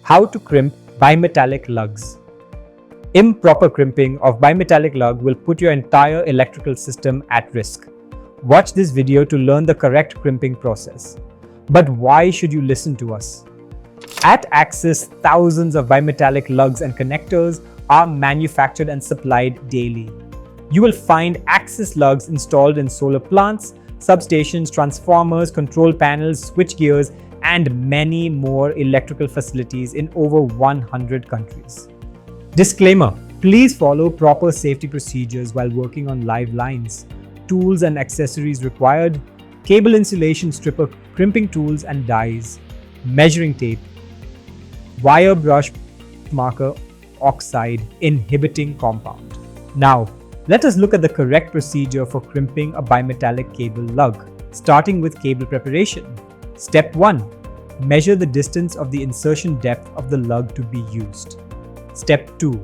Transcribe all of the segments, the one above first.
How to crimp bimetallic lugs. Improper crimping of bimetallic lug will put your entire electrical system at risk. Watch this video to learn the correct crimping process. But why should you listen to us? At Axis, thousands of bimetallic lugs and connectors are manufactured and supplied daily. You will find Axis lugs installed in solar plants, substations, transformers, control panels, switchgears, and many more electrical facilities in over 100 countries. Disclaimer: please follow proper safety procedures while working on live lines. Tools and accessories required: cable insulation stripper, crimping tools and dies, measuring tape, wire brush marker, oxide, inhibiting compound. Now, let us look at the correct procedure for crimping a bimetallic cable lug, starting with cable preparation. Step 1. Measure the distance of the insertion depth of the lug to be used. Step 2.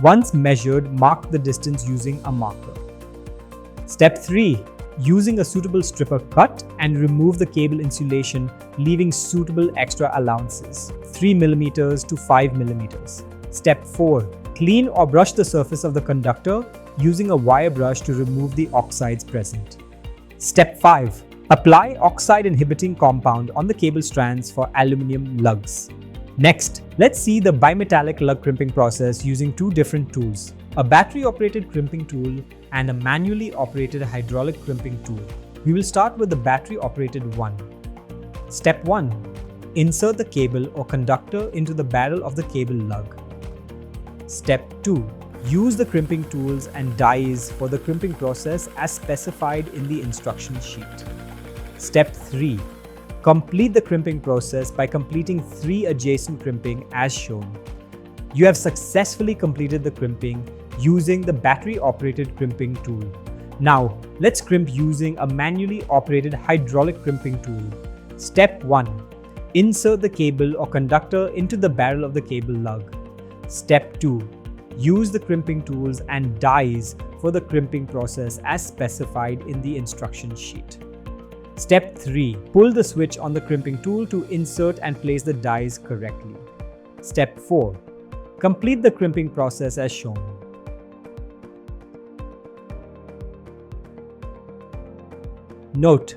Once measured, mark the distance using a marker. Step 3. Using a suitable stripper, cut and remove the cable insulation, leaving suitable extra allowances, 3 mm to 5 mm. Step 4. Clean or brush the surface of the conductor using a wire brush to remove the oxides present. Step 5. Apply oxide inhibiting compound on the cable strands for aluminum lugs. Next, let's see the bimetallic lug crimping process using two different tools: a battery-operated crimping tool and a manually operated hydraulic crimping tool. We will start with the battery-operated one. Step 1. Insert the cable or conductor into the barrel of the cable lug. Step 2. Use the crimping tools and dies for the crimping process as specified in the instruction sheet. Step 3. Complete the crimping process by completing 3 adjacent crimping as shown. You have successfully completed the crimping using the battery-operated crimping tool. Now, let's crimp using a manually operated hydraulic crimping tool. Step 1. Insert the cable or conductor into the barrel of the cable lug. Step 2. Use the crimping tools and dies for the crimping process as specified in the instruction sheet. Step 3. Pull the switch on the crimping tool to insert and place the dies correctly. Step 4. Complete the crimping process as shown. Note: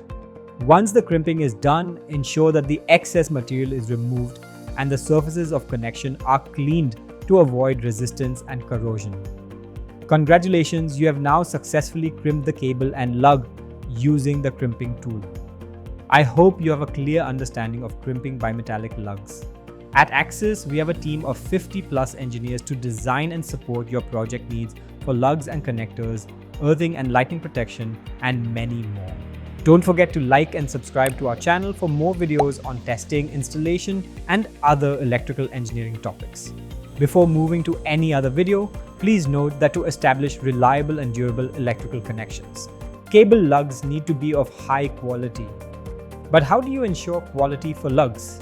once the crimping is done, ensure that the excess material is removed and the surfaces of connection are cleaned to avoid resistance and corrosion. Congratulations, you have now successfully crimped the cable and lug using the crimping tool. I hope you have a clear understanding of crimping bimetallic lugs. At Axis, we have a team of 50+ engineers to design and support your project needs for lugs and connectors, earthing and lightning protection, and many more. Don't forget to like and subscribe to our channel for more videos on testing, installation, and other electrical engineering topics. Before moving to any other video, please note that to establish reliable and durable electrical connections, cable lugs need to be of high quality. But how do you ensure quality for lugs?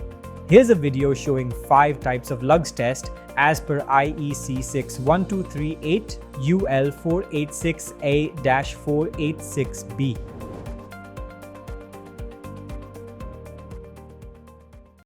Here's a video showing 5 types of lugs test as per IEC 61238 UL486A-486B.